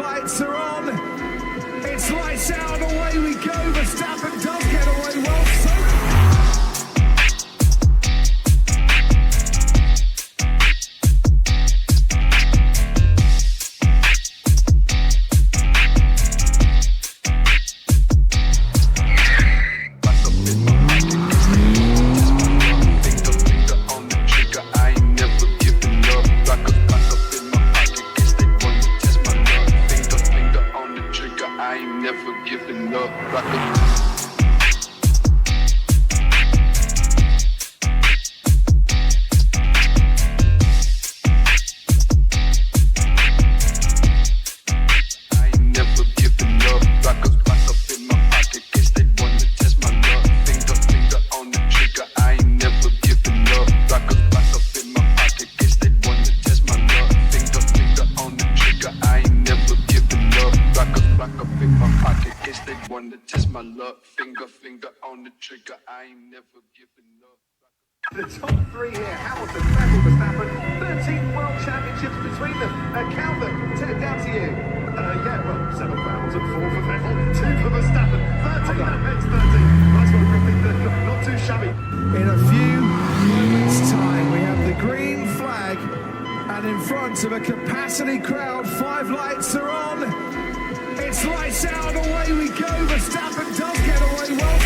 lights are on. It's lights out, away we go. Verstappen does get away well. The top three here, Hamilton, Vettel, Verstappen, 13 world championships between them. Count them, 10 down to you. Yeah, well, 7 for Hamilton, 4 for Vettel, 2 for Verstappen, 13, that makes 13. Nice one, Ripley, not too shabby. In a few moments' time, we have the green flag, and in front of a capacity crowd, 5 lights are on. It's lights out, away we go. Verstappen does get away well.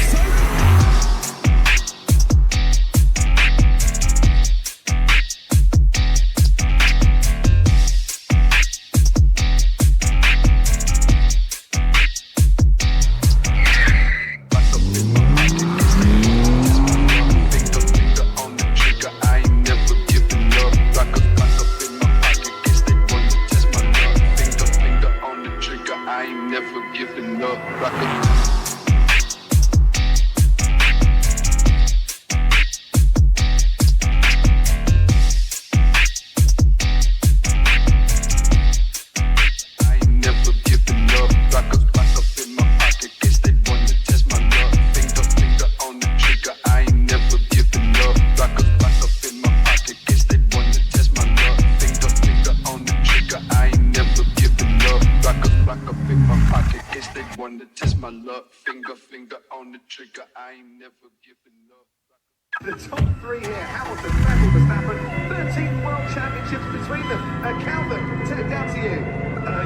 The top three here, Hamilton, Vettel, Verstappen, 13 world championships between them. Count them, 10 down to you.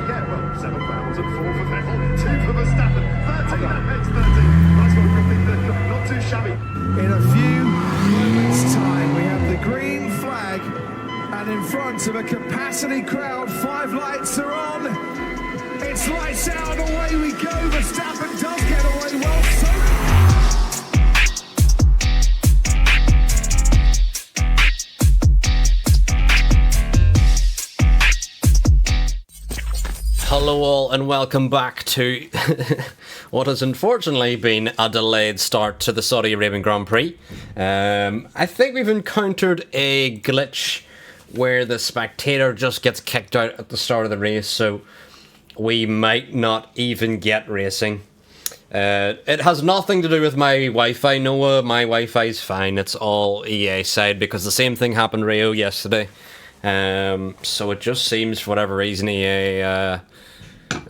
Yeah, well, 7 for Hamilton, 4 for Vettel, 2 for Verstappen, 13, that makes 13. Nice one, Ripley, not too shabby. In a few moments' time, we have the green flag, and in front of a capacity crowd, 5 lights are on. It's lights out, away we go. Verstappen does get away well. Hello all and welcome back to what has unfortunately been a delayed start to the Saudi Arabian Grand Prix. I think we've encountered a glitch where the spectator just gets kicked out at the start of the race, so we might not even get racing. It has nothing to do with my Wi-Fi, Noah. My Wi-Fi's fine. It's all EA side because the same thing happened Rio yesterday. So it just seems for whatever reason EA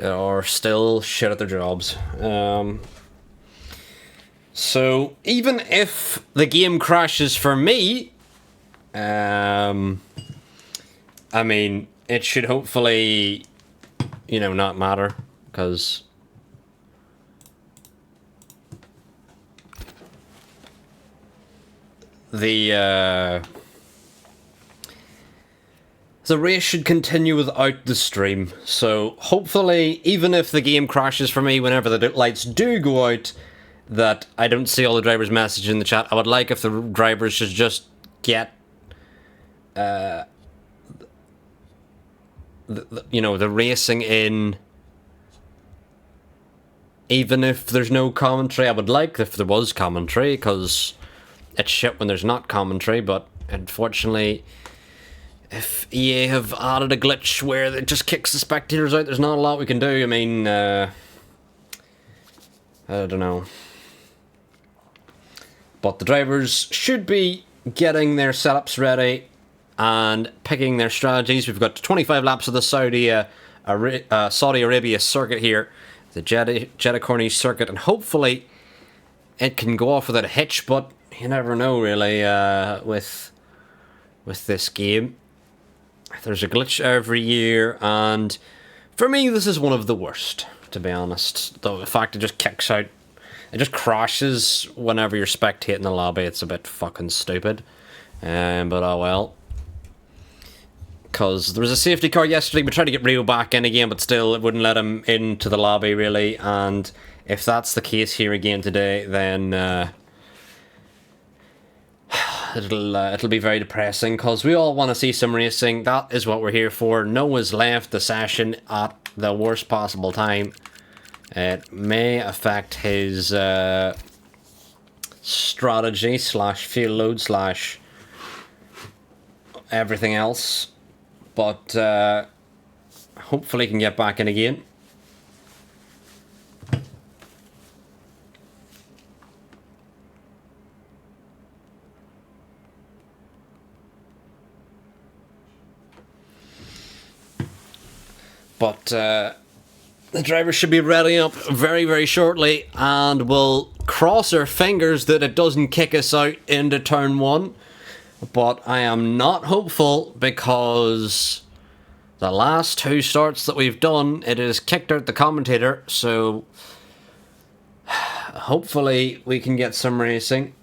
are still shit at their jobs. So even if the game crashes for me, I mean, it should hopefully, you know, not matter, because the race should continue without the stream. So hopefully, even if the game crashes for me whenever the lights do go out, that I don't see all the drivers' message in the chat. I would like if the drivers should just get the racing in, even if there's no commentary. I would like if there was commentary, because it's shit when there's not commentary, but unfortunately, if EA have added a glitch where it just kicks the spectators out, there's not a lot we can do. I mean, I don't know. But the drivers should be getting their setups ready and picking their strategies. We've got 25 laps of the Saudi Saudi Arabia circuit here, the Jeddah Corniche circuit, and hopefully it can go off without a hitch, but you never know really with this game. There's a glitch every year, and for me this is one of the worst, to be honest. The fact it just kicks out, it just crashes whenever you're spectating the lobby. It's a bit fucking stupid, but oh well. Because there was a safety car yesterday. We tried to get Rio back in again, but still it wouldn't let him into the lobby really. And if that's the case here again today, then it'll be very depressing, because we all want to see some racing. That is what we're here for. Noah's left the session at the worst possible time. It may affect his strategy / fuel load / everything else. But hopefully he can get back in again. But the driver should be ready up very, very shortly, and we'll cross our fingers that it doesn't kick us out into turn 1. But I am not hopeful, because the last 2 starts that we've done, it has kicked out the commentator, so hopefully we can get some racing.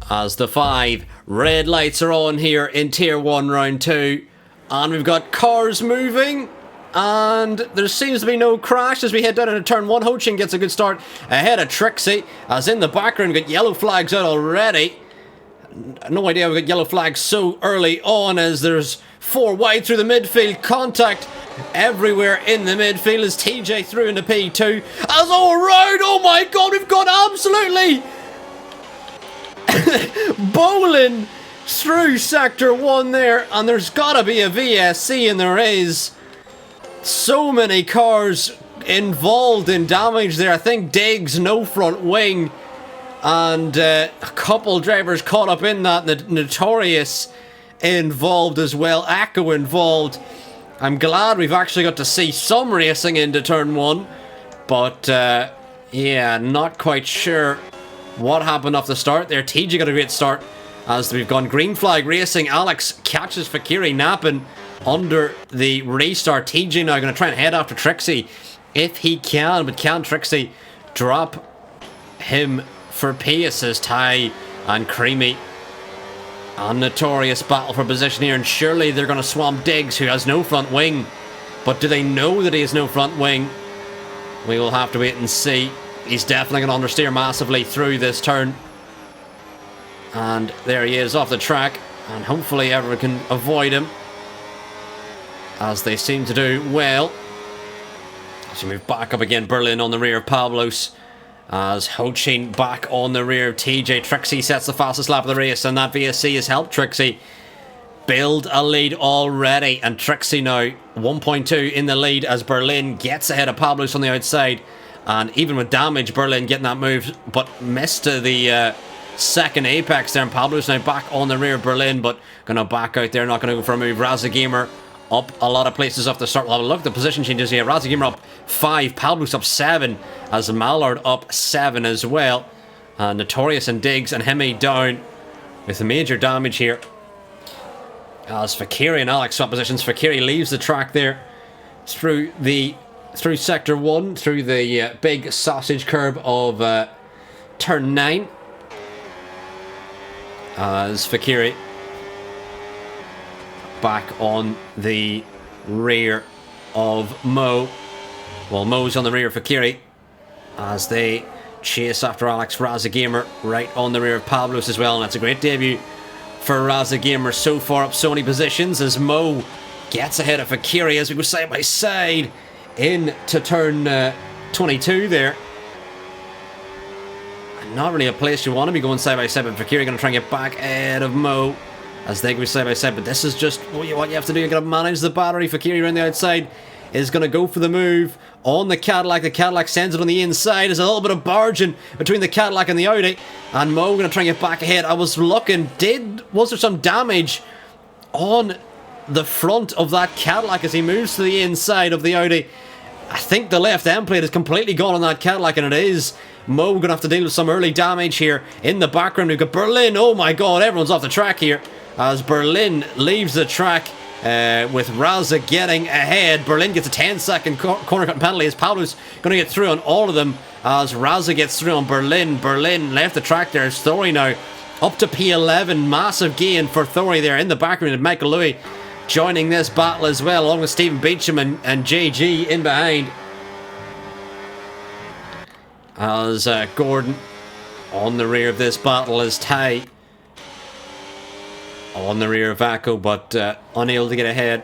As the 5 red lights are on here in Tier 1 Round 2, and we've got cars moving, and there seems to be no crash as we head down into turn 1. Ho-Ching gets a good start ahead of Trixie, as in the background we've got yellow flags out already. No idea we got yellow flags so early on, as there's 4 wide through the midfield. Contact everywhere in the midfield as TJ through into P2. As all around, oh my god, we've got absolutely bowling through sector 1 there, and there's gotta be a VSC, and there is. So many cars involved in damage there. I think Diggs no front wing, and a couple drivers caught up in that. Notorious involved as well, Echo involved. I'm glad we've actually got to see some racing into turn 1, but yeah, not quite sure what happened off the start there. TJ got a great start as we've gone green flag racing. Alex catches Fakiri napping under the restart. TJ now going to try and head after Trixie if he can, but can Trixie drop him for pace as Ty and Creamy and Notorious battle for position here, and surely they're going to swamp Diggs, who has no front wing. But do they know that he has no front wing? We will have to wait and see. He's definitely going to understeer massively through this turn, and there he is off the track, and hopefully everyone can avoid him, as they seem to do well. So move back up again. Berlin on the rear of Pablos, as Ho-Ching back on the rear of TJ. Trixie sets the fastest lap of the race, and that VSC has helped Trixie build a lead already. And Trixie now 1.2 in the lead as Berlin gets ahead of Pablos on the outside. And even with damage, Berlin getting that move, but missed the second apex there. And Pablos now back on the rear of Berlin, but going to back out there, not going to go for a move. Raza Gamer up a lot of places off the start. We'll have a look at the position changes here. Raza Gamer up 5, Pablos up 7, as Mallard up 7 as well. Notorious and Diggs and Hemi down with major damage here, as Fakiri and Alex swap positions. Fakiri leaves the track there through sector 1, through the big sausage curb of turn 9, as Fakiri back on the rear of Mo. Well, Mo's on the rear of Fakiri as they chase after Alex. Raza Gamer right on the rear of Pablos as well, and that's a great debut for Raza Gamer so far, up so many positions, as Mo gets ahead of Fakiri as we go side by side into turn 22 there. And not really a place you want to be going side by side, but Fakiri going to try and get back ahead of Mo as they go side by side. But this is just what you have to do. You're going to manage the battery. Fakiri around the outside is going to go for the move on the Cadillac. The Cadillac sends it on the inside. There's a little bit of barging between the Cadillac and the Audi, and Mo going to try and get back ahead. I was looking, was there some damage on the front of that Cadillac as he moves to the inside of the Audi. I think the left end plate is completely gone on that Cadillac, and it is. Mo going to have to deal with some early damage here. In the background, we've got Berlin. Oh my god, everyone's off the track here as Berlin leaves the track with Raza getting ahead. Berlin gets a 10-second corner cut penalty as Pablo's going to get through on all of them as Raza gets through on Berlin. Berlin left the track there. Thori now up to P11. Massive gain for Thori there in the background, and Michael Louis joining this battle as well, along with Stephen Beecham and JG in behind. As Gordon on the rear of this battle as Ty on the rear of Vaco, but unable to get ahead.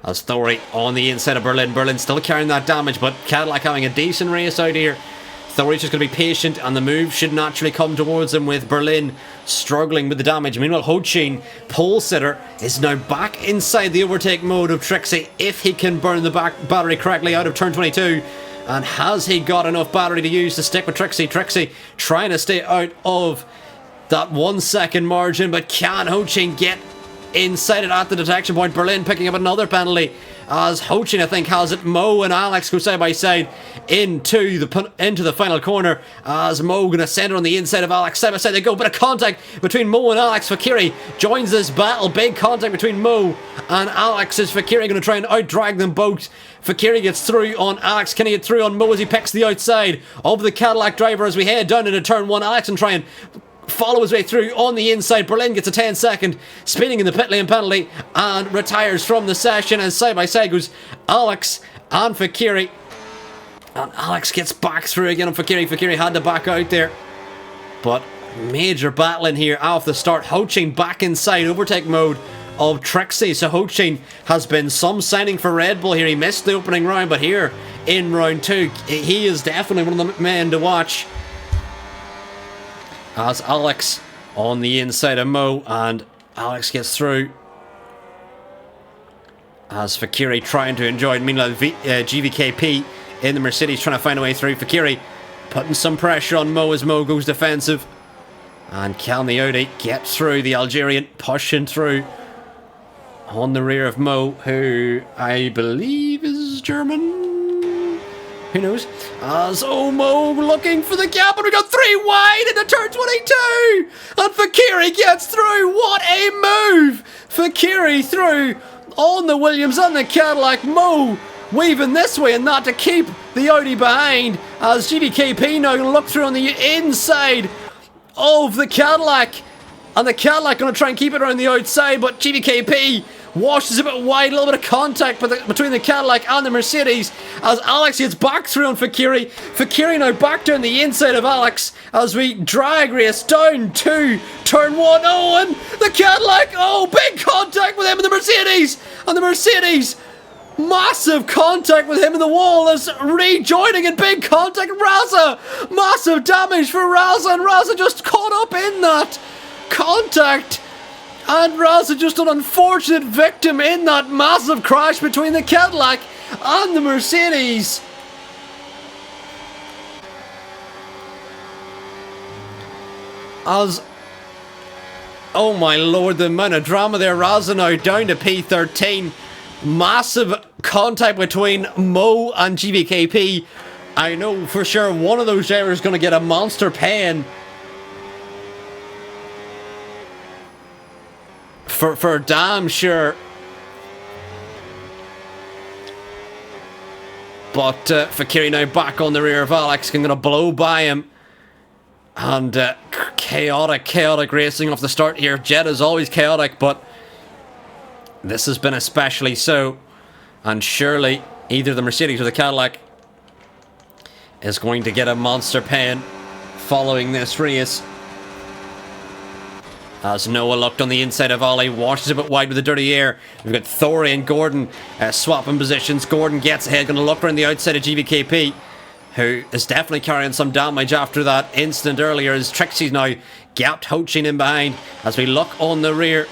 As Thori on the inside of Berlin. Berlin still carrying that damage, but Cadillac having a decent race out here. Thori's just going to be patient, and the move should naturally come towards him with Berlin struggling with the damage. Meanwhile, Ho-Chin, pole sitter, is now back inside the overtake mode of Trixie if he can burn the back battery correctly out of turn 22. And has he got enough battery to use to stick with Trixie? Trixie trying to stay out of that 1 second margin, but can Ho-Chin get inside it at the detection point? Berlin picking up another penalty as Ho-Chin, I think, has it. Mo and Alex go side by side into the final corner as Mo gonna send it on the inside of Alex. Side by side they go. Bit of contact between Mo and Alex. Fakiri joins this battle. Big contact between Mo and Alex as Fakiri gonna try and out-drag them both. Fakiri gets through on Alex. Can he get through on Mo as he picks the outside of the Cadillac driver as we head down into turn 1? Alex and try and follow his way through on the inside. Berlin gets a 10-second spinning in the pit lane penalty and retires from the session, and side by side goes Alex and Fakiri, and Alex gets back through again on Fakiri. Fakiri had to back out there, but major battling here off the start. Ho-Chin back inside overtake mode of Trixie, so Ho-Chin has been some signing for Red Bull here. He missed the opening round, but here in round 2 he is definitely one of the men to watch as Alex on the inside of Mo, and Alex gets through as Fakiri trying to enjoy it. Meanwhile, GVKP in the Mercedes trying to find a way through. Fakiri putting some pressure on Mo as Mo goes defensive, and can the Audi get through? The Algerian pushing through on the rear of Mo, who I believe is German. Who knows? As Mo looking for the gap, and we got 3 wide into turn 22! And Fakiri gets through! What a move! Fakiri through on the Williams and the Cadillac. Mo weaving this way and not to keep the Audi behind, as GVKP now going to look through on the inside of the Cadillac. And the Cadillac going to try and keep it around the outside, but GVKP washes a bit wide, a little bit of contact between the Cadillac and the Mercedes as Alex gets back through on Fakiri. Fakiri now back down the inside of Alex as we drag race down to turn 1. Oh, and the Cadillac, oh, big contact with him and the Mercedes. And the Mercedes, massive contact with him in the wall as rejoining in big contact. Raza, massive damage for Raza, and Raza just caught up in that contact. And Raza just an unfortunate victim in that massive crash between the Cadillac and the Mercedes. As, oh my lord, the amount of drama there. Raza now down to P13. Massive contact between Mo and GVKP. I know for sure one of those drivers is going to get a monster pen. For damn sure. But Fakiri now back on the rear of Alex, going to blow by him. And chaotic racing off the start here. Jeddah's always chaotic, but this has been especially so. And surely either the Mercedes or the Cadillac is going to get a monster pen following this race. As Noah looked on the inside of Ollie, washes a bit wide with the dirty air. We've got Thori and Gordon swapping positions. Gordon gets ahead, going to look around the outside of GVKP, who is definitely carrying some damage after that incident earlier, as Trixie's now gapped Ho-Chin in behind. As we look on the rear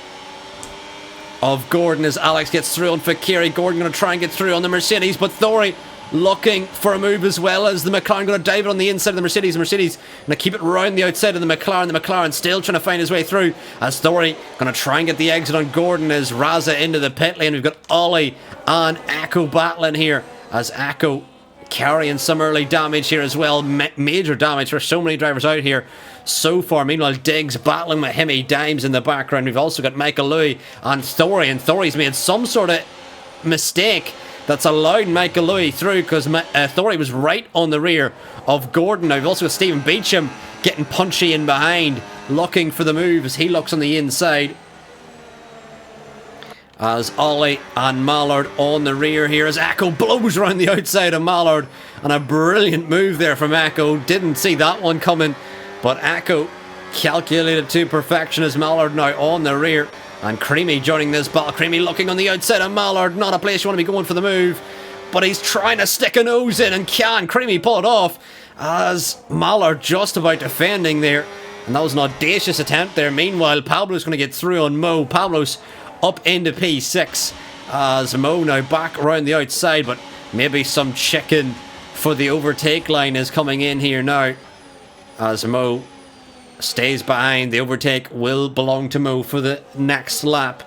of Gordon as Alex gets through on Fakiri. Gordon going to try and get through on the Mercedes, but Thori looking for a move as well as the McLaren going to dive it on the inside of the Mercedes. The Mercedes going to keep it round the outside of the McLaren. The McLaren still trying to find his way through as Thori going to try and get the exit on Gordon as Raza into the pit lane. We've got Ollie and Akko battling here as Akko carrying some early damage here as well. Major damage for so many drivers out here so far. Meanwhile, Diggs battling with Hemi Dimes in the background. We've also got Michael Louis and Thori, and Thori's made some sort of mistake that's allowed Michael Louis through because Thori was right on the rear of Gordon. Now we've also got Stephen Beecham getting punchy in behind, looking for the move as he looks on the inside. As Ollie and Mallard on the rear here as Akko blows around the outside of Mallard, and a brilliant move there from Akko. Didn't see that one coming, but Akko calculated to perfection as Mallard now on the rear. And Creamy joining this battle. Creamy looking on the outside of Mallard. Not a place you want to be going for the move, but he's trying to stick a nose in, and can Creamy pull it off as Mallard just about defending there. And that was an audacious attempt there. Meanwhile, Pablo's going to get through on Mo. Pablo's up into P6 as Mo now back around the outside, but maybe some chicken for the overtake line is coming in here now as Mo stays behind. The overtake will belong to Mo for the next lap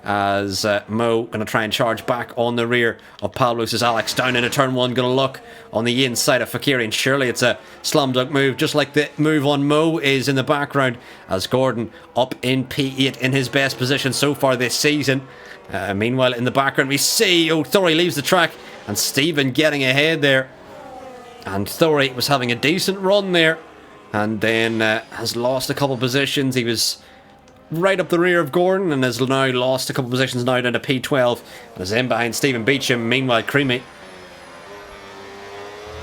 as Mo going to try and charge back on the rear of Pablos as Alex down into turn 1 going to look on the inside of Fakiri, and surely it's a slam dunk move just like the move on Mo is in the background as Gordon up in P8 in his best position so far this season. Meanwhile in the background we see Thori leaves the track and Stephen getting ahead there, and Thori was having a decent run there and then has lost a couple positions. He was right up the rear of Gordon and has now lost a couple positions now down to P12 and is in behind Stephen Beecham. Meanwhile, Creamy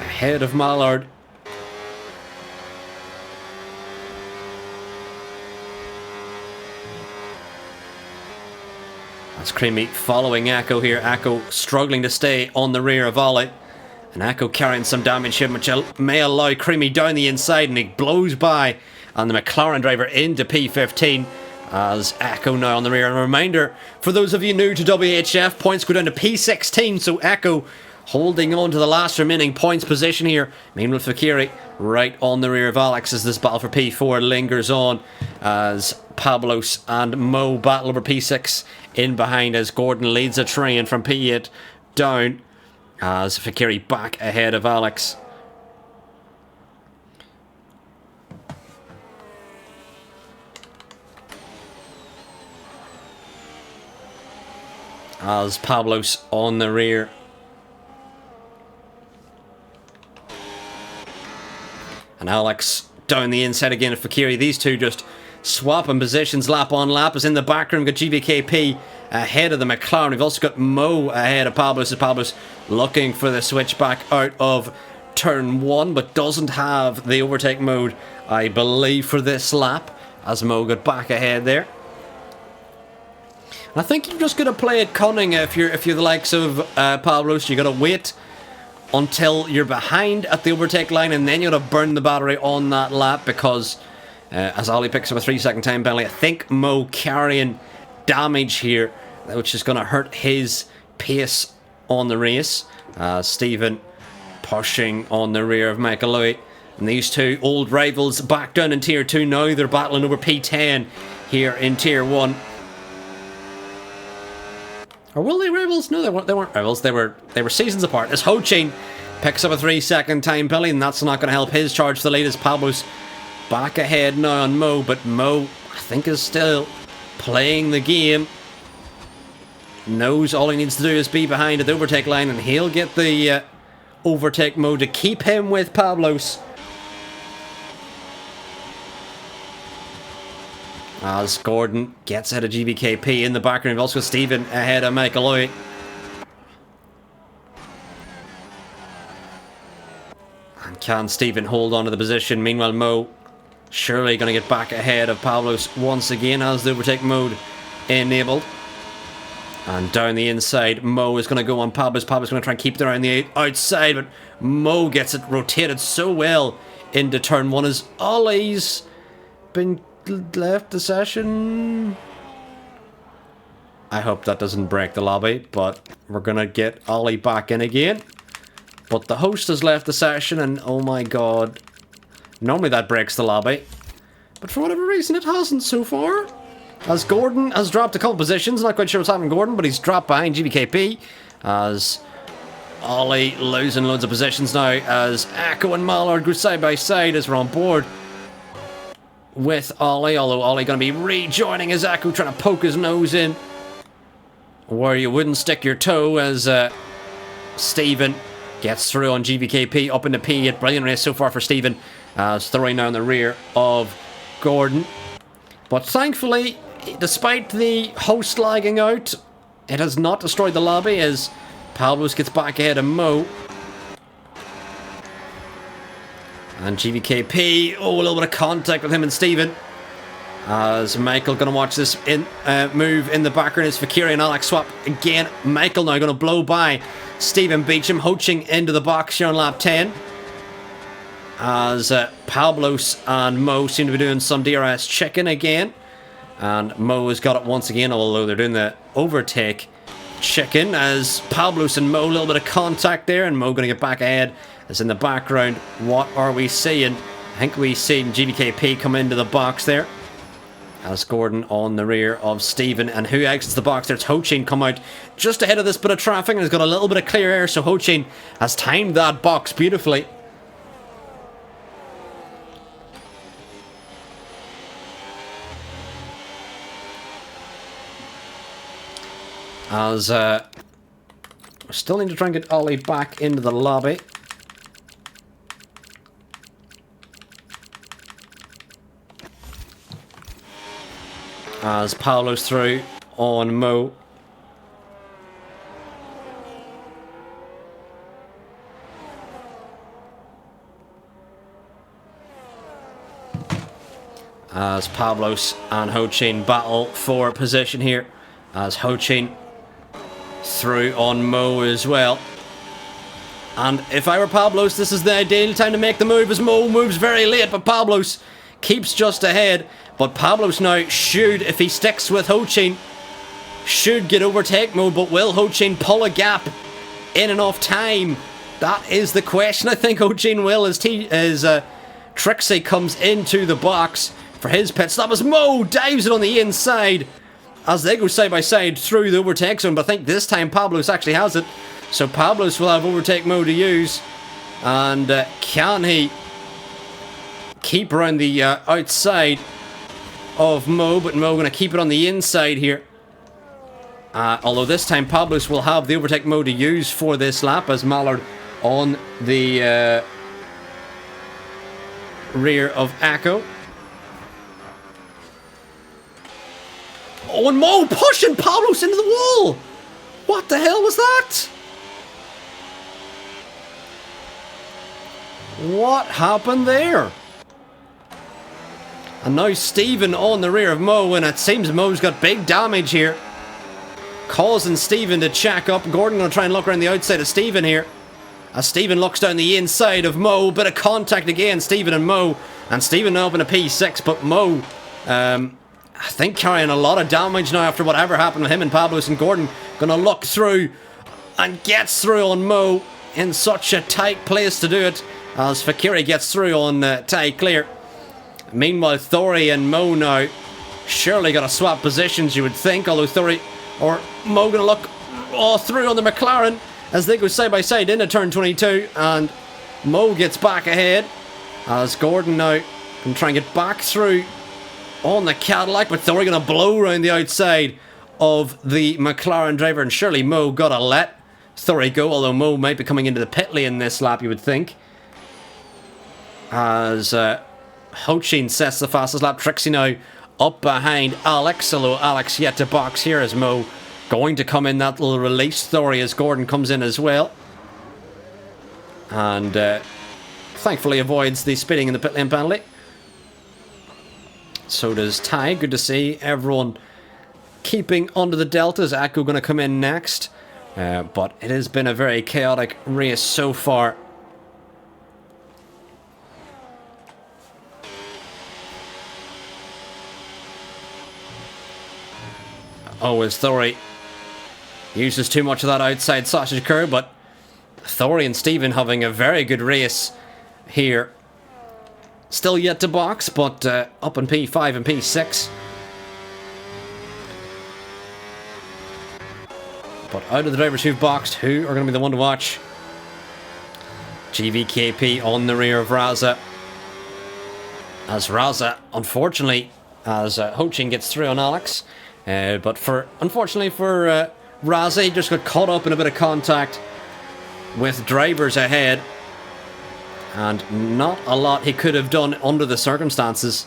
ahead of Mallard. That's Creamy following Akko here. Akko struggling to stay on the rear of Ollie. And Akko carrying some damage here, which may allow Creamy down the inside, and he blows by on the McLaren driver into P15 as Akko now on the rear. And a reminder, for those of you new to WHF, points go down to P16, so Akko holding on to the last remaining points position here. Meanwhile, Fakiri right on the rear of Alex as this battle for P4 lingers on as Pablos and Mo battle over P6 in behind as Gordon leads a train from P8 down as Fakiri back ahead of Alex. As Pablos on the rear. And Alex down the inside again of Fakiri. These two just swapping positions lap on lap. As in the background we've got GVKP ahead of the McLaren. We've also got Mo ahead of Pablos as Pablos looking for the switch back out of turn 1, but doesn't have the overtake mode, I believe, for this lap as Mo got back ahead there. I think you're just going to play it cunning if you're the likes of Pablos. You're going to wait until you're behind at the overtake line and then you're going to burn the battery on that lap because as Ollie picks up a 3-second time penalty, I think Mo carrying damage here, which is going to hurt his pace on the race. Stephen pushing on the rear of Michael Louis. And these two old rivals back down in Tier 2 now. They're battling over P10 here in Tier 1. Or will they rivals? No, they weren't rivals. They were seasons apart. As Ho-Chin picks up a 3-second time penalty, and that's not going to help his charge to the lead as Pablos back ahead now on Mo. But Mo, I think, is still playing the game. Knows all he needs to do is be behind at the overtake line, and he'll get the overtake mode to keep him with Pablos. As Gordon gets ahead of GVKP in the background. We've also got Stephen ahead of Michael Louis. And can Stephen hold on to the position? Meanwhile, Mo surely going to get back ahead of Pablos once again as the overtake mode enabled. And down the inside, Mo is going to go on Pablos. Pablos is going to try and keep it around the outside, but Mo gets it rotated so well into turn 1 as Ollie's been left the session. I hope that doesn't break the lobby, but we're going to get Ollie back in again. But the host has left the session, and oh my god. Normally that breaks the lobby. But for whatever reason, it hasn't so far. As Gordon has dropped a couple positions. Not quite sure what's happening to Gordon, but he's dropped behind GVKP. As Ollie losing loads of positions now. As Echo and Mallard go side by side as we're on board with Ollie. Although Ollie going to be rejoining as Echo trying to poke his nose in where you wouldn't stick your toe, as Stephen gets through on GVKP up into P8. Brilliant race so far for Stephen, as throwing down the rear of Gordon. But thankfully, despite the host lagging out, it has not destroyed the lobby as Pablos gets back ahead of Mo. And GVKP, oh, a little bit of contact with him and Stephen. As Michael going to watch this move in the background as Fakiri and Alex swap again. Michael now going to blow by Stephen Beecham, hoaching into the box here on lap 10. As Pablos and Mo seem to be doing some DRS checking again. And Mo has got it once again, although they're doing the overtake chicken. As Pablos and Mo, a little bit of contact there, and Mo going to get back ahead. As in the background, what are we seeing? I think we seen GVKP come into the box there. As Gordon on the rear of Stephen, and who exits the box there? It's Hochin come out just ahead of this bit of traffic and has got a little bit of clear air, so Hochin has timed that box beautifully. As we still need to try and get Ollie back into the lobby. As Paolo's through on Mo. As Pablos and Hochin battle for position here. As Hochin through on Mo as well. And if I were Pablos, this is the ideal time to make the move, as Mo moves very late, but Pablos keeps just ahead. But Pablos now should, if he sticks with Hochin, should get overtake Mo, but will Hochin pull a gap in enough time? That is the question. I think Hochin will, as Trixie comes into the box for his pit stop, as Mo dives it on the inside as they go side by side through the overtake zone. But I think this time Pablos actually has it, so Pablos will have overtake Mo to use. And can he keep around the outside of Mo? But Mo going to keep it on the inside here. Although this time Pablos will have the overtake Mo to use for this lap, as Mallard on the rear of Echo. Oh, and Mo pushing Pablos into the wall! What the hell was that? What happened there? And now Stephen on the rear of Mo, and it seems Mo's got big damage here, causing Stephen to check up. Gordon going to try and look around the outside of Stephen here, as Stephen looks down the inside of Mo. Bit of contact again, Stephen and Mo, and Stephen now up in a P6, but Mo I think carrying a lot of damage now after whatever happened with him and Pablos, and Gordon going to look through and gets through on Mo in such a tight place to do it, as Fakiri gets through on Ty Clear. Meanwhile, Thori and Mo now surely got to swap positions, you would think, although Thori or Mo going to look through on the McLaren as they go side by side into turn 22, and Mo gets back ahead as Gordon now can try and get back through on the Cadillac, but Thori going to blow around the outside of the McLaren driver, and surely Mo got to let Thori go, although Mo might be coming into the pit lane this lap, you would think, as Hochin sets the fastest lap. Trixie now up behind Alex, although Alex yet to box here, as Mo going to come in that little release Thori as Gordon comes in as well, and thankfully avoids the speeding in the pit lane penalty. So does Ty. Good to see everyone keeping under the deltas. Echo going to come in next, but it has been a very chaotic race so far. Oh, as Thori uses too much of that outside sausage curve, but Thori and Stephen having a very good race here. Still yet to box, but up in P5 and P6. But out of the drivers who've boxed, who are going to be the one to watch? GVKP on the rear of Raza. As Raza, unfortunately, as Ho-Chin gets through on Alex. But unfortunately for Raza, he just got caught up in a bit of contact with drivers ahead. And not a lot he could have done under the circumstances.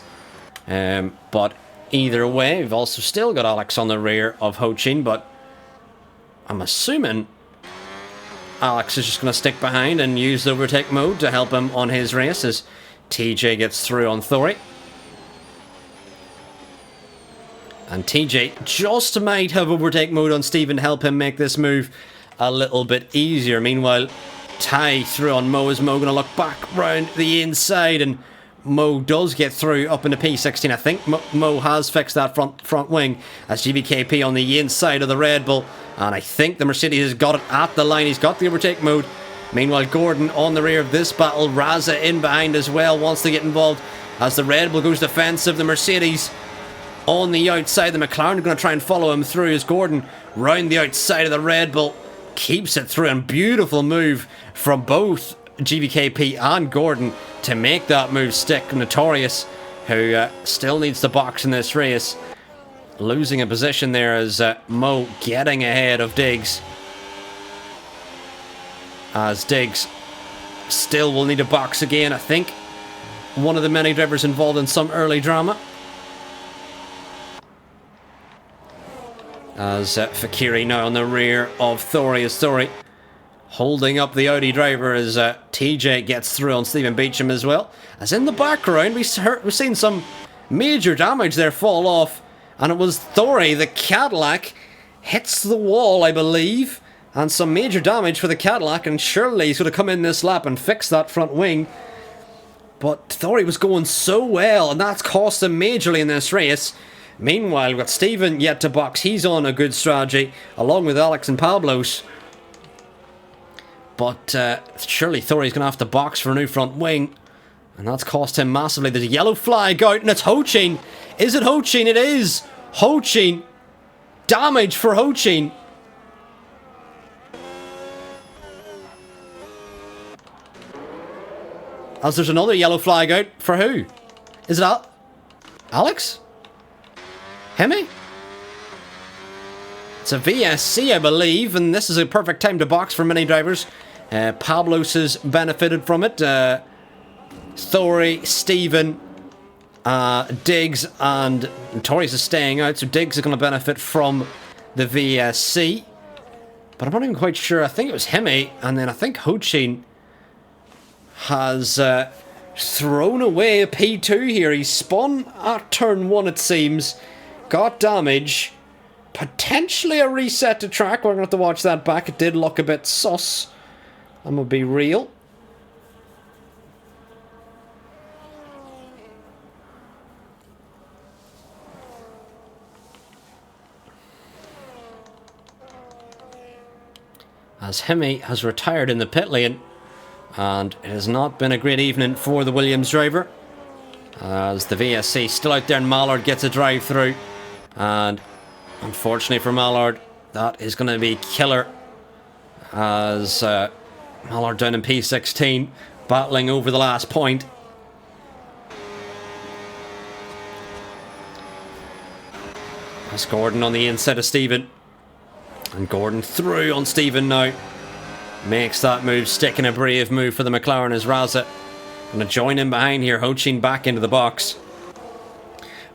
But either way, we've also still got Alex on the rear of Ho-Chin, but I'm assuming Alex is just going to stick behind and use the overtake mode to help him on his race as TJ gets through on Thori. And TJ just might have overtake mode on Stephen to help him make this move a little bit easier. Meanwhile, Ty through on Mo. Is Mo going to look back round the inside? And Mo does get through up into P16. I think Mo has fixed that front wing as GVKP on the inside of the Red Bull. And I think the Mercedes has got it at the line. He's got the overtake mode. Meanwhile, Gordon on the rear of this battle. Raza in behind as well, wants to get involved as the Red Bull goes defensive. The Mercedes on the outside. The McLaren are going to try and follow him through as Gordon round the outside of the Red Bull keeps it through. And beautiful move from both GVKP and Gordon to make that move stick. Notorious, who still needs to box in this race, losing a position there as Mo getting ahead of Diggs. As Diggs still will need a box again. I think one of the many drivers involved in some early drama. As Fakiri now on the rear of Thori as Thori holding up the Audi driver as TJ gets through on Stephen Beecham as well. As in the background we've seen some major damage there fall off, and it was Thori, the Cadillac, hits the wall I believe, and some major damage for the Cadillac, and surely he's going to come in this lap and fix that front wing. But Thori was going so well, and that's cost him majorly in this race. Meanwhile, we've got Stephen yet to box. He's on a good strategy, along with Alex and Pablos. But surely Thori's going to have to box for a new front wing. And that's cost him massively. There's a yellow flag out, and it's Ho-Chin. Is it Ho-Chin? It is Ho-Chin. Damage for Ho-Chin. As there's another yellow flag out for who? Is it Alex? Hemi? It's a VSC, I believe, and this is a perfect time to box for many drivers. Pablos has benefited from it. Thori, Stephen, Diggs, and Notorious is staying out, so Diggs is going to benefit from the VSC. But I'm not even quite sure. I think it was Hemi, and then I think Ho-Chin has thrown away a P2 here. He spun at turn 1, it seems. Got damage. Potentially a reset to track. We're going to have to watch that back. It did look a bit sus. I'm going to be real. As Hemi has retired in the pit lane. And it has not been a great evening for the Williams driver. As the VSC still out there and Mallard gets a drive through. And unfortunately for Mallard, that is going to be killer. As Mallard down in P16, battling over the last point. As Gordon on the inside of Stephen. And Gordon through on Stephen now. Makes that move stick, and a brave move for the McLaren as Raza going to join in behind here. Ho-Chin back into the box.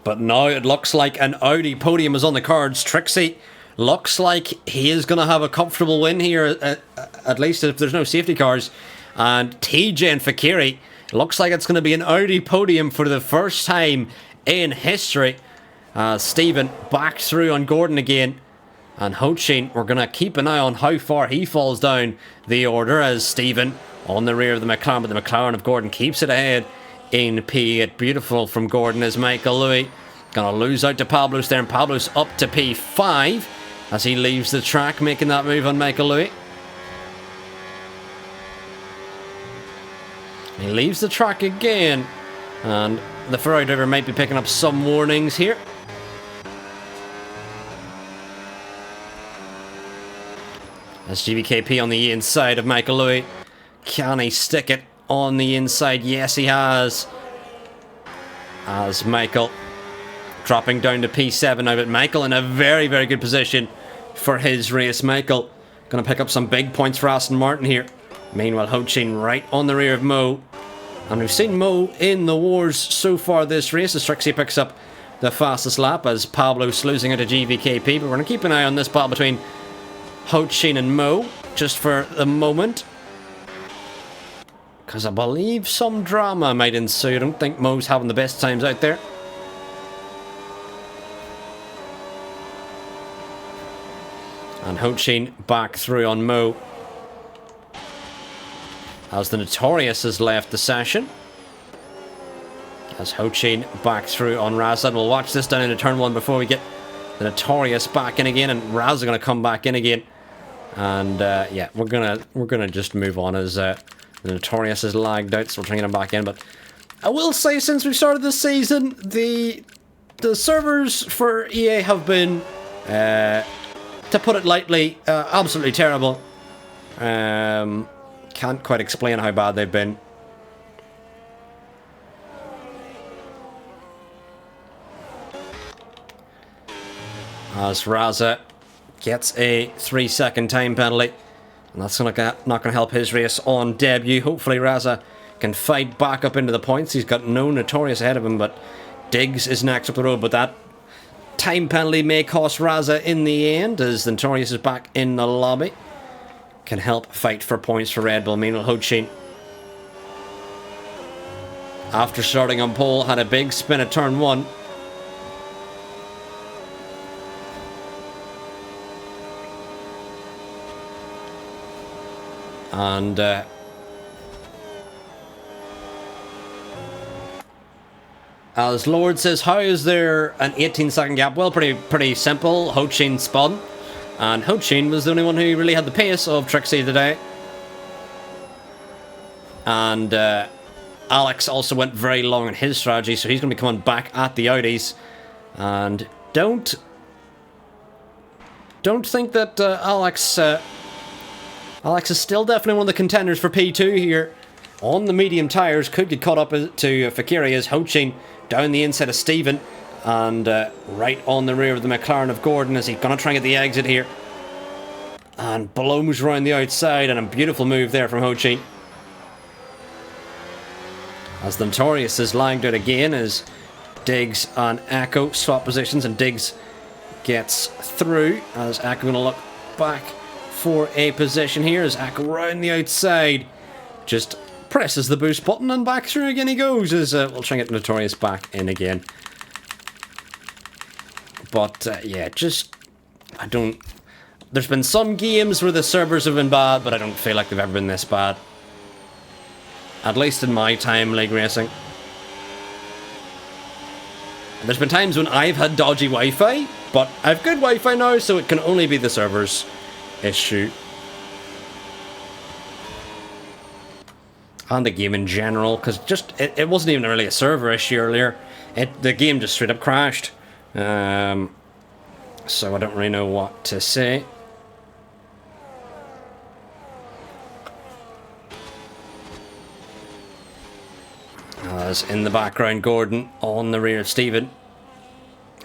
But now it looks like an Audi podium is on the cards. Trixie looks like he is going to have a comfortable win here, at least if there's no safety cars. And TJ and Fakiri, looks like it's going to be an Audi podium for the first time in history. Stephen back through on Gordon again. And Ho-Chin, we're going to keep an eye on how far he falls down the order as Stephen on the rear of the McLaren. But the McLaren of Gordon keeps it ahead in P8. Beautiful from Gordon as Michael Louis going to lose out to Pablos there. And Pablos up to P5 as he leaves the track, making that move on Michael Louis. He leaves the track again. And the Ferrari driver might be picking up some warnings here. As GVKP on the inside of Michael Louis. Can he stick it on the inside? Yes, he has. As Michael dropping down to P7 now, but Michael in a very, very good position for his race. Michael going to pick up some big points for Aston Martin here. Meanwhile, Ho-Chin right on the rear of Mo. And we've seen Mo in the wars so far this race as Trixie picks up the fastest lap as Pablo's losing it to GVKP. But we're going to keep an eye on this battle between Ho-Chin and Mo just for the moment, because I believe some drama might ensue. I don't think Mo's having the best times out there. And Ho-Chin back through on Mo as the Notorious has left the session. As Ho-Chin back through on Razza. We'll watch this down into turn 1 before we get the Notorious back in again, and Razza going to come back in again. And yeah, we're gonna just move on as the Notorious is lagged out, so we're bringing him back in. But I will say, since we started this season, the servers for EA have been, to put it lightly, absolutely terrible. Can't quite explain how bad they've been. As Razza gets a 3-second time penalty, and that's not going to help his race on debut. Hopefully Razza can fight back up into the points. He's got no Notorious ahead of him, but Diggs is next up the road. But that time penalty may cost Razza in the end, as the Notorious is back in the lobby. Can help fight for points for Red Bull. Meanwhile, Ho-Chin, after starting on pole, had a big spin at turn 1. And as Lord says, how is there an 18-second gap? Well, pretty simple. Ho-Chin spun, and Ho-Chin was the only one who really had the pace of Trixie today. And Alex also went very long in his strategy, so he's going to be coming back at the Audis. And don't think that Alex is still definitely one of the contenders for P2 here. On the medium tyres, could get caught up to Fakiri as Ho-Chin down the inside of Stephen. And right on the rear of the McLaren of Gordon as he's going to try and get the exit here. And blows around the outside, and a beautiful move there from Ho-Chin. As the Notorious is lying out again as Diggs and Echo swap positions, and Diggs gets through as Echo going to look back for a position here as Echo round the outside just presses the boost button, and back through again he goes as we'll try and get Notorious back in again. But yeah, there's been some games where the servers have been bad, but I don't feel like they've ever been this bad, at least in my time league racing. There's been times when I've had dodgy Wi-Fi, but I have good Wi-Fi now, so it can only be the servers issue. And the game in general, because it wasn't even really a server issue earlier. The game just straight up crashed. So I don't really know what to say. As in the background, Gordon on the rear of Stephen.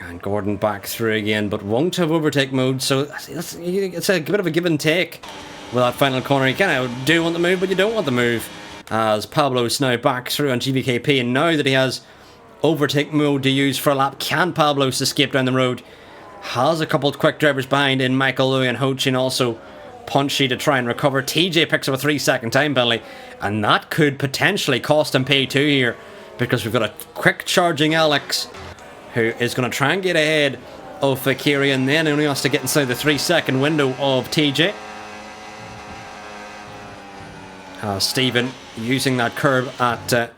And Gordon back through again, but won't have overtake mode, so it's a bit of a give and take with that final corner. You kind of do want the move, but you don't want the move. As Pablo's now back through on GVKP, and now that he has overtake mode to use for a lap, can Pablo's escape down the road? Has a couple of quick drivers behind in Michael Louis, and Ho-Chin also punchy to try and recover. TJ picks up a 3-second time penalty, and that could potentially cost him P2 here, because we've got a quick charging Alex who is going to try and get ahead of Fakiri, and then only has to get inside the 3-second window of TJ. Stephen using that curb at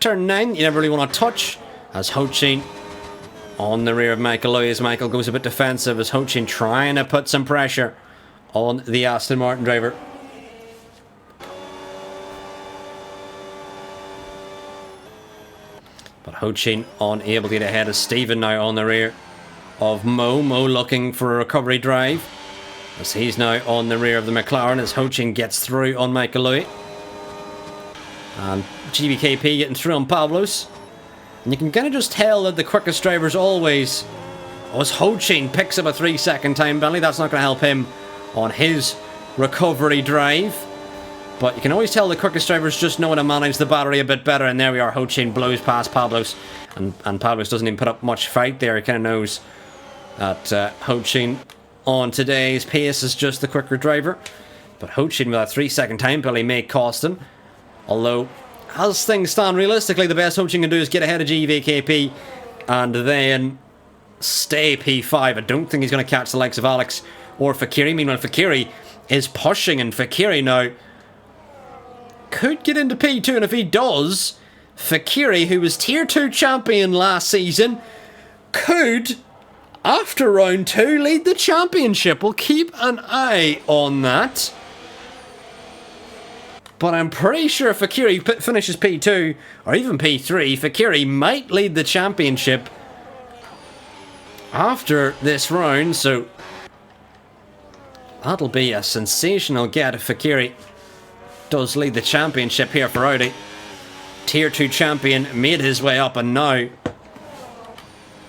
turn 9, you never really want to touch, as Ho-Chin on the rear of Michael Louis, as Michael goes a bit defensive, as Ho-Chin trying to put some pressure on the Aston Martin driver. But Ho-Chin unable to get ahead of Stephen now on the rear of Mo. Mo looking for a recovery drive, as he's now on the rear of the McLaren as Ho-Chin gets through on Michael Louis. And GVKP getting through on Pablos. And you can kind of just tell that the quickest drivers always... as Ho-Chin picks up a 3-second time penalty. That's not going to help him on his recovery drive. But you can always tell the quickest drivers just know how to manage the battery a bit better. And there we are. Ho-Chin blows past Pablos. And Pablos doesn't even put up much fight there. He kind of knows that Ho-Chin on today's pace is just the quicker driver. But Ho-Chin with a 3-second time penalty may cost him. Although, as things stand, realistically, the best Ho-Chin can do is get ahead of GVKP and then stay P5. I don't think he's going to catch the likes of Alex or Fakiri. Meanwhile, Fakiri is pushing, and Fakiri now could get into P2, and if he does, Fakiri, who was Tier 2 champion last season, could, after round 2, lead the championship. We'll keep an eye on that. But I'm pretty sure if Fakiri finishes P2, or even P3, Fakiri might lead the championship after this round, so that'll be a sensational get if Fakiri does lead the championship here for Audi. Tier 2 champion made his way up and now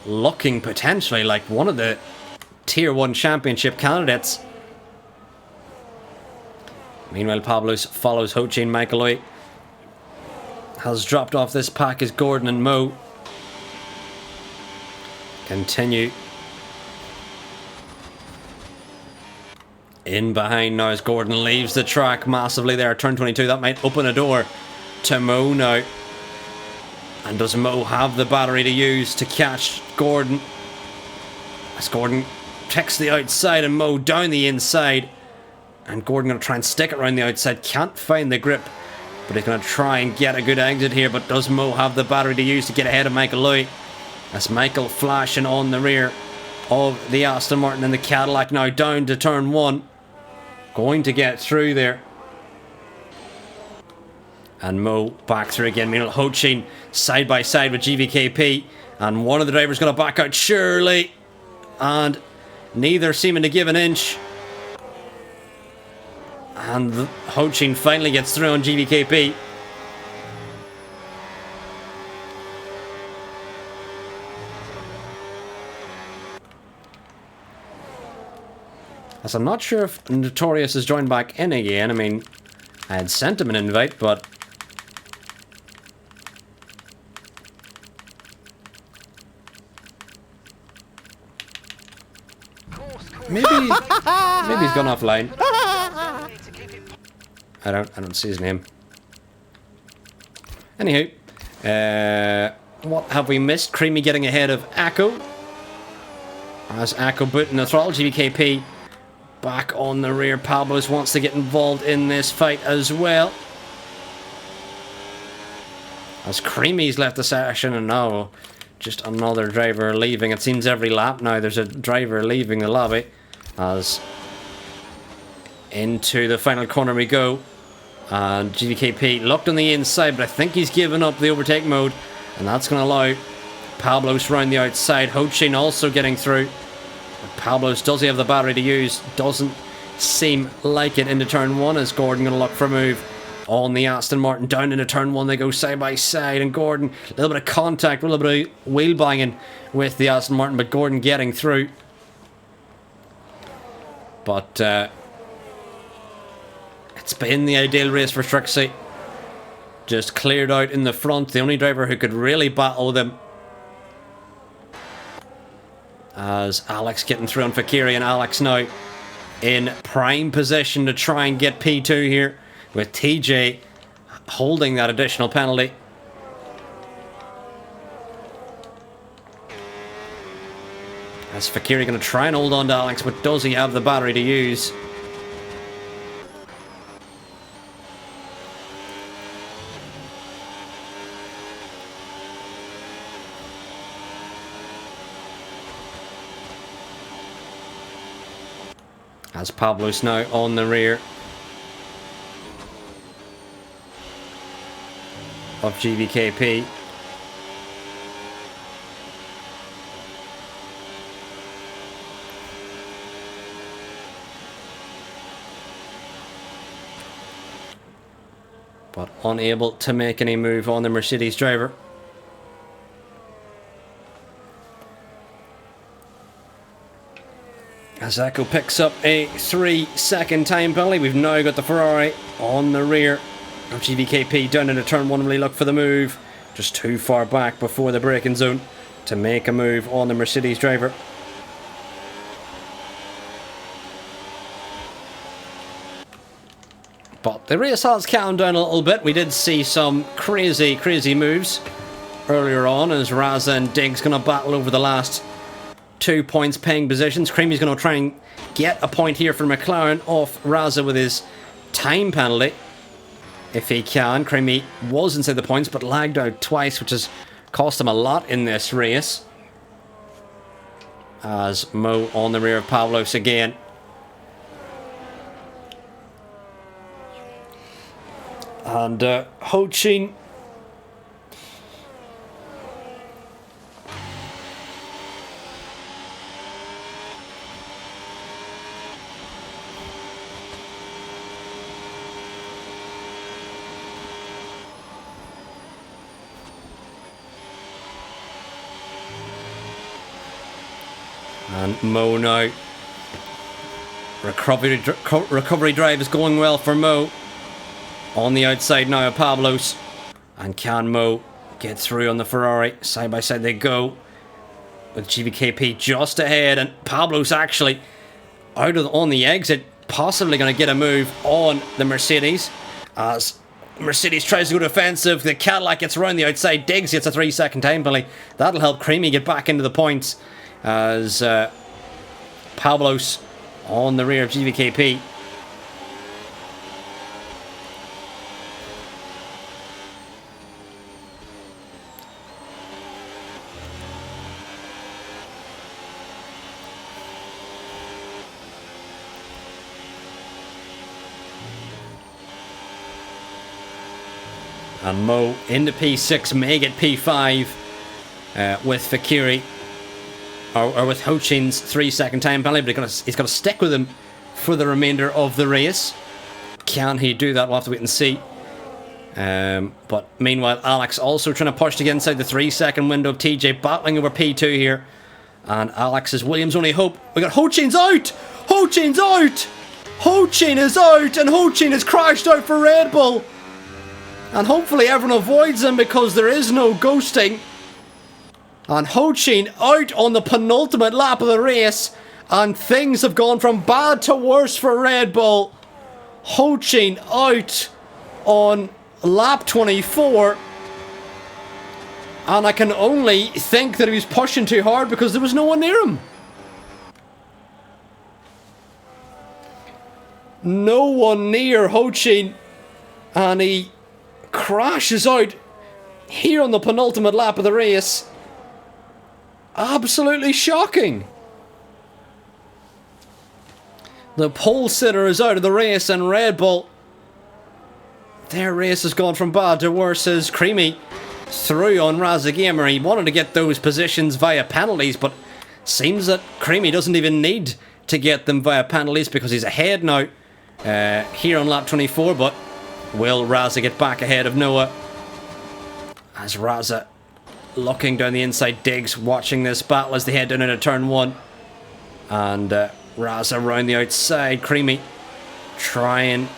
looking potentially like one of the Tier 1 championship candidates. Meanwhile, Pablos follows Ho-Chin. Michael Louis has dropped off this pack as Gordon and Mo continue in behind now as Gordon leaves the track massively there. Turn 22, that might open a door to Mo now. And does Mo have the battery to use to catch Gordon? As Gordon takes the outside and Mo down the inside. And Gordon going to try and stick it around the outside. Can't find the grip, but he's going to try and get a good exit here. But does Mo have the battery to use to get ahead of Michael Louis? As Michael flashing on the rear of the Aston Martin and the Cadillac now down to turn 1. Going to get through there. And Mo back through again. Meanwhile, Ho-Chin side by side with GVKP. And one of the drivers going to back out surely. And neither seeming to give an inch. And Ho-Chin finally gets through on GVKP. As I'm not sure if Notorious has joined back in again. I mean, I had sent him an invite, but maybe he's gone offline. I don't see his name. Anywho, what have we missed? Creamy getting ahead of Akko. As Akko booting the throttle, GVKP back on the rear. Pablos wants to get involved in this fight as well. As Creamy's left the session, and now just another driver leaving. It seems every lap now there's a driver leaving the lobby. As into the final corner we go. And GVKP looked on the inside, but I think he's given up the overtake mode. And that's going to allow Pablos round the outside. Ho-Chin also getting through. But Pablos, does he have the battery to use? Doesn't seem like it into turn 1 as Gordon going to look for a move on the Aston Martin. Down into turn 1 they go side by side. And Gordon, a little bit of contact, a little bit of wheel banging with the Aston Martin. But Gordon getting through. But it's been the ideal race for Trixie. Just cleared out in the front. The only driver who could really battle them. As Alex getting through on Fakiri, and Alex now in prime position to try and get P2 here, with TJ holding that additional penalty. As Fakiri going to try and hold on to Alex, but does he have the battery to use? As Pablos now on the rear of GVKP. but unable to make any move on the Mercedes driver. As Echo picks up a 3-second time penalty, we've now got the Ferrari on the rear of GVKP down into turn 1. Really look for the move, just too far back before the braking zone to make a move on the Mercedes driver. But the race has calmed down a little bit. We did see some crazy moves earlier on as Raza and Diggs going to battle over the last 2 points paying positions. Creamy's going to try and get a point here for McLaren off Raza with his time penalty. If he can. Creamy was inside the points but lagged out twice, which has cost him a lot in this race. As Mo on the rear of Pavlos again. And Ho-Chin and Mo now. Recovery drive is going well for Mo. On the outside now of Pavlos. And can Mo get through on the Ferrari? Side by side they go. With GVKP just ahead. And Pavlos actually out of on the exit. Possibly going to get a move on the Mercedes. As Mercedes tries to go defensive. The Cadillac gets around the outside. Diggs gets a 3-second time penalty. That'll help Creamy get back into the points. As Pavlos on the rear of GVKP. And Mo into P6, may get P5 with Fakiri. Or with Ho-Chin's 3-second time penalty, but he's got to stick with him for the remainder of the race. Can he do that? We'll have to wait and see. But meanwhile, Alex also trying to push to get inside the 3-second window of TJ, battling over P2 here. And Alex is Williams' only hope. We got Ho-Chin's out! Ho-Chin's out! Ho-Chin is out, and Ho-Chin has crashed out for Red Bull. And hopefully everyone avoids him because there is no ghosting. And Ho-Chin out on the penultimate lap of the race. And things have gone from bad to worse for Red Bull. Ho-Chin out on lap 24. And I can only think that he was pushing too hard because there was no one near him. No one near Ho-Chin. And he crashes out here on the penultimate lap of the race. Absolutely shocking. The pole sitter is out of the race, and Red Bull, their race has gone from bad to worse as Creamy through on Raza Gamer. He wanted to get those positions via penalties, but seems that Creamy doesn't even need to get them via penalties because he's ahead now here on lap 24. But will Raza get back ahead of Noah? As Raza looking down the inside, Diggs watching this battle as they head down into turn 1. And Raza around the outside. Creamy trying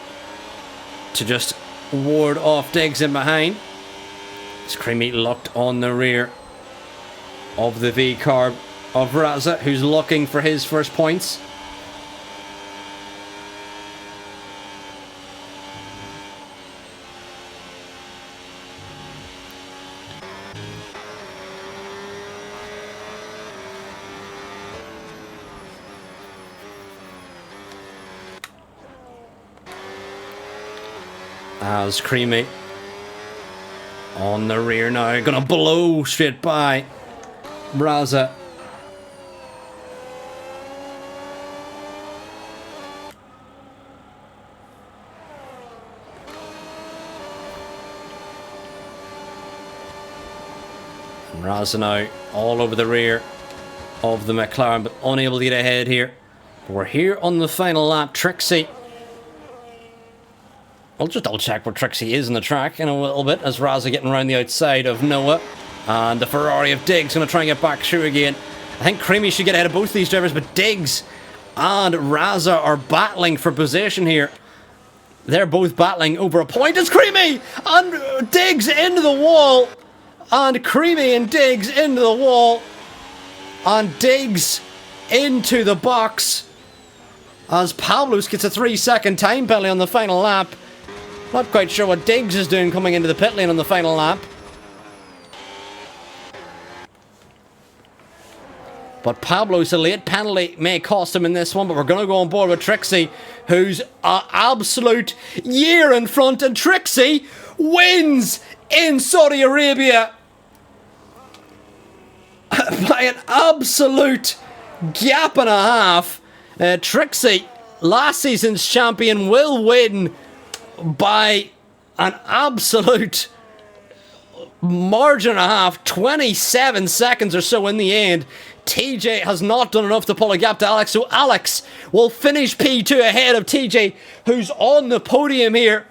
to just ward off Diggs in behind. As Creamy locked on the rear of the V-car of Raza, who's looking for his first points. As Creamy on the rear now, gonna blow straight by Raza. And Raza now all over the rear of the McLaren, but unable to get ahead here. But we're here on the final lap. Trixie I'll just double check where Trixie is in the track in a little bit as Raza getting around the outside of Noah. And the Ferrari of Diggs going to try and get back through again. I think Creamy should get ahead of both these drivers, but Diggs and Raza are battling for position here. They're both battling over a point. It's Creamy and Diggs into the wall. And Creamy and Diggs into the wall. And Diggs into the box. As Pablos gets a 3-second time penalty on the final lap. Not quite sure what Diggs is doing coming into the pit lane on the final lap. But Pablos, a late penalty may cost him in this one, but we're going to go on board with Trixie, who's an absolute year in front, and Trixie wins in Saudi Arabia by an absolute gap and a half. Trixie, last season's champion, will win by an absolute margin and a half, 27 seconds or so in the end. TJ has not done enough to pull a gap to Alex, so Alex will finish P2 ahead of TJ, who's on the podium here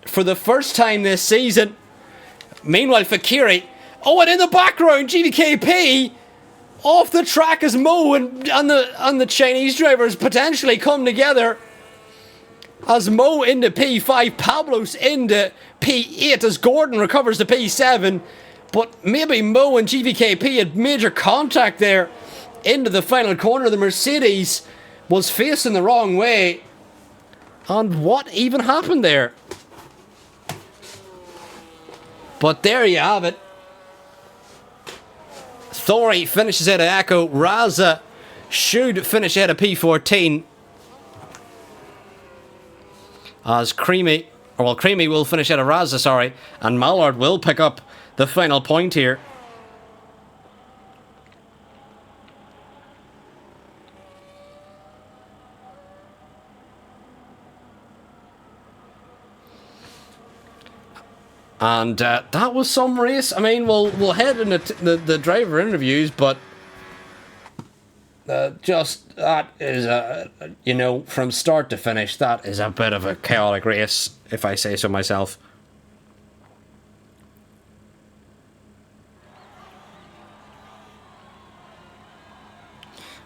for the first time this season. Meanwhile, Fakiri, and in the background, GVKP off the track as Mo and the Chinese drivers potentially come together. As Mo into P5, Pablos into P8 as Gordon recovers to P7. But maybe Mo and GVKP had major contact there into the final corner. The Mercedes was facing the wrong way. And what even happened there? But there you have it. Thori finishes ahead of Echo. Raza should finish ahead of P14. As Creamy will finish ahead of Raza, sorry. And Mallard will pick up the final point here. And that was some race. I mean, we'll head into the driver interviews, but just that is from start to finish, that is a bit of a chaotic race, if I say so myself.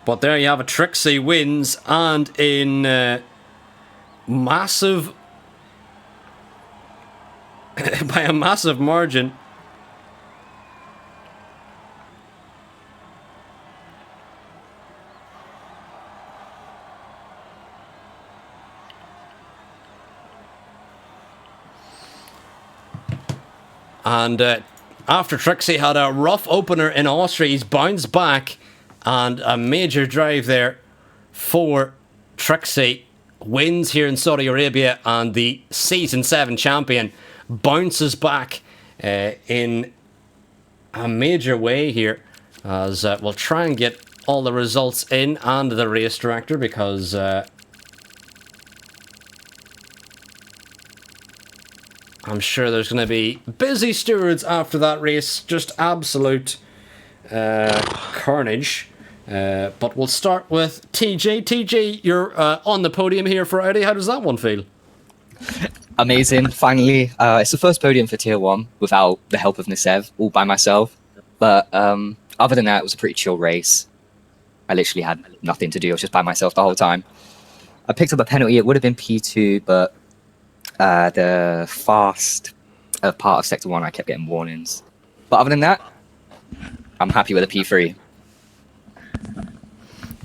But there you have it. Trixie wins, and in massive by a massive margin. And after Trixie had a rough opener in Austria, he's bounced back. And a major drive there for Trixie. Wins here in Saudi Arabia, and the Season 7 champion bounces back in a major way here. As we'll try and get all the results in, and the race director, because I'm sure there's going to be busy stewards after that race. Just absolute carnage. But we'll start with TJ. TJ, you're on the podium here for Audi. How does that one feel? Amazing, finally. It's the first podium for Tier 1 without the help of Nasev, all by myself. But other than that, it was a pretty chill race. I literally had nothing to do. I was just by myself the whole time. I picked up a penalty. It would have been P2, but the fast part of Sector 1, I kept getting warnings. But other than that, I'm happy with a P3.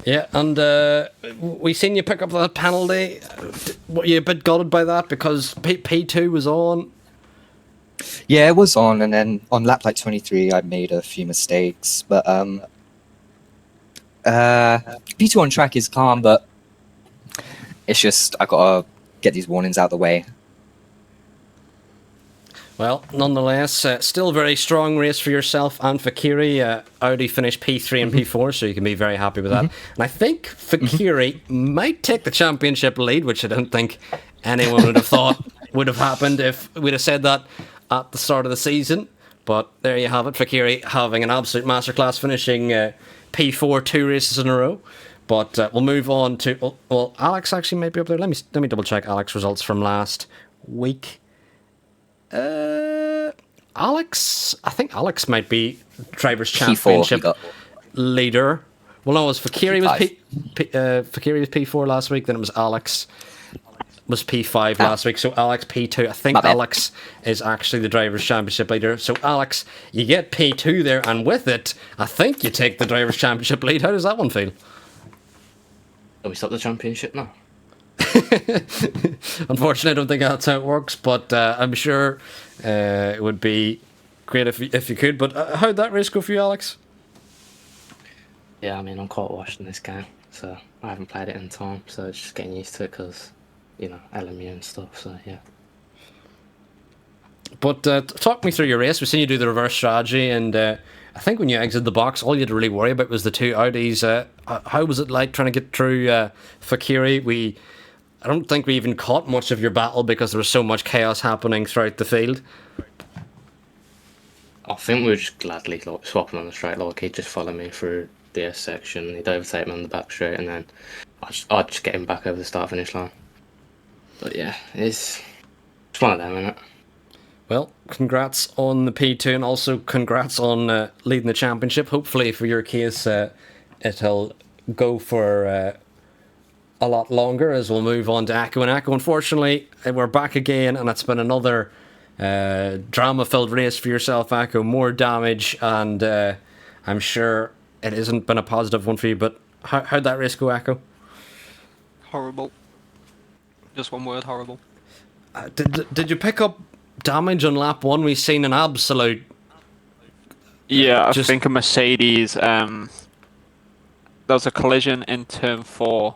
Yeah, and we seen you pick up that penalty. Were you a bit gutted by that because P2 was on? Yeah, it was on, and then on lap like 23, I made a few mistakes. But P2 on track is calm, but it's just I gotta get these warnings out of the way. Well, nonetheless, still very strong race for yourself and Fakiri. Audi finished P3 and P4, so you can be very happy with that. And I think Fakiri might take the championship lead, which I don't think anyone would have thought would have happened if we'd have said that at the start of the season. But there you have it, Fakiri having an absolute masterclass, finishing P4 2 races in a row. But we'll move on to well, Alex actually might be up there. Let me double check Alex results from last week. Alex, I think Alex might be drivers' championship leader. Well, no, it was Fakiri was Fakiri was P4 last week. Then it was Alex was P5 last week. So Alex P2. I think Alex is actually the drivers' championship leader. So Alex, you get P2 there, and with it, I think you take the drivers' championship lead. How does that one feel? Do we stop the championship now? Unfortunately, I don't think that's how it works, but I'm sure it would be great if you could. But how'd that race go for you, Alex? Yeah, I mean, I'm quite washed in this game, so I haven't played it in time, so it's just getting used to it because, you know, LMU and stuff, so yeah. But talk me through your race. We've seen you do the reverse strategy, and I think when you exited the box, all you had to really worry about was the two Audis. How was it like trying to get through Fakiri? I don't think we even caught much of your battle because there was so much chaos happening throughout the field. I think we were just gladly like, swapping on the straight, like he'd just follow me through the S section, he'd overtake me on the back straight, and then I'd just get him back over the start-finish line. But yeah, it's one of them, isn't it? Well, congrats on the P2 and also congrats on leading the championship. Hopefully for your case, it'll go for a lot longer as we'll move on to Akko and Akko. Unfortunately, we're back again and it's been another drama-filled race for yourself, Akko. More damage and I'm sure it hasn't been a positive one for you, but how'd that race go, Akko? Horrible. Just one word, horrible. Did you pick up damage on lap 1? We've seen an absolute... Yeah, I think a Mercedes... there was a collision in turn 4.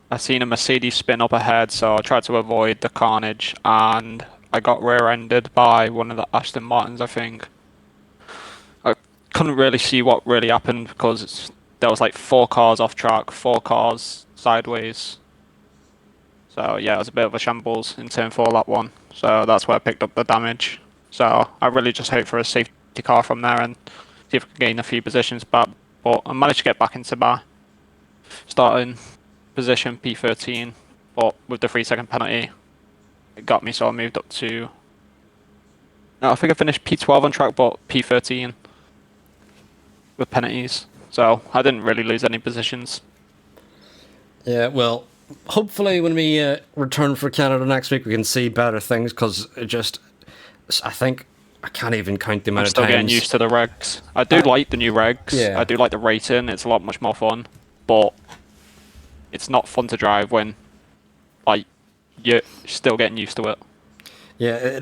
I seen a Mercedes spin up ahead, so I tried to avoid the carnage, and I got rear-ended by one of the Aston Martins, I think. I couldn't really see what really happened because there was like 4 cars off track, 4 cars sideways. So yeah, it was a bit of a shambles in turn 4 lap 1. So that's where I picked up the damage. So I really just hope for a safety car from there and see if I can gain a few positions back. But I managed to get back into my starting position, P13, but with the 3-second penalty, it got me, so I moved up to... No, I think I finished P12 on track, but P13 with penalties. So I didn't really lose any positions. Yeah, well, hopefully when we return for Canada next week, we can see better things, because I think I can't even count the amount of times. I'm still getting used to the regs. I do like the new regs. Yeah. I do like the racing. It's a lot much more fun, but it's not fun to drive when, like, you're still getting used to it. Yeah,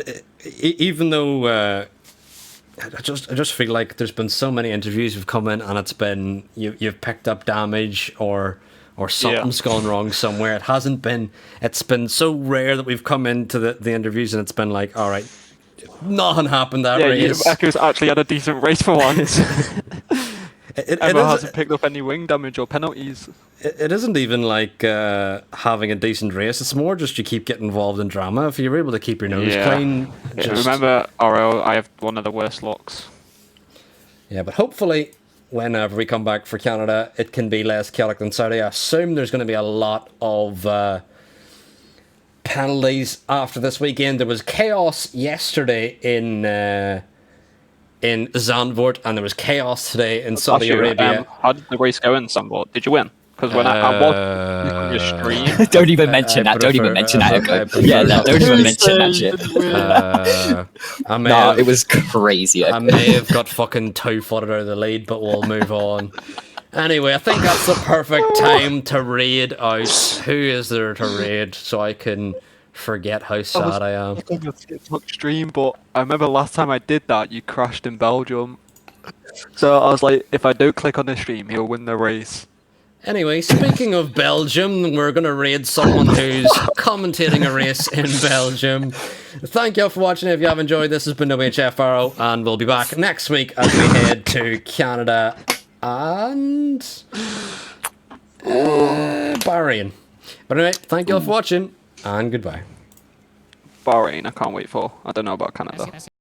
even though I just feel like there's been so many interviews have come in and it's been you've picked up damage or something's gone wrong somewhere. It hasn't been. It's been so rare that we've come into the interviews and it's been like, all right, nothing happened that race. Yeah, Akko's actually had a decent race for once. Emma hasn't picked up any wing damage or penalties. It isn't even like having a decent race. It's more just you keep getting involved in drama. If you're able to keep your nose clean. Yeah, remember, RL, I have one of the worst locks. Yeah, but hopefully, whenever we come back for Canada, it can be less chaotic than Saudi. I assume there's going to be a lot of penalties after this weekend. There was chaos yesterday in Zandvoort, and there was chaos today in Saudi Arabia. How did the race go in Zandvoort? Did you win? Because when I watched your stream... Don't even mention that. Don't even mention that. Yeah, no, don't even mention that shit. It was crazy. I may have got fucking 2-footed out of the lead, but we'll move on. Anyway, I think that's the perfect time to raid out. Who is there to raid so I can forget how sad I am? on your TikTok stream, but I remember last time I did that, you crashed in Belgium. So I was like, if I don't click on the stream, he'll win the race. Anyway, speaking of Belgium, we're going to raid someone who's commentating a race in Belgium. Thank you all for watching. If you have enjoyed, this has been WHF Arrow, and we'll be back next week as we head to Canada and Bahrain. But anyway, thank you all for watching, and goodbye. Bahrain, I can't wait for. I don't know about Canada.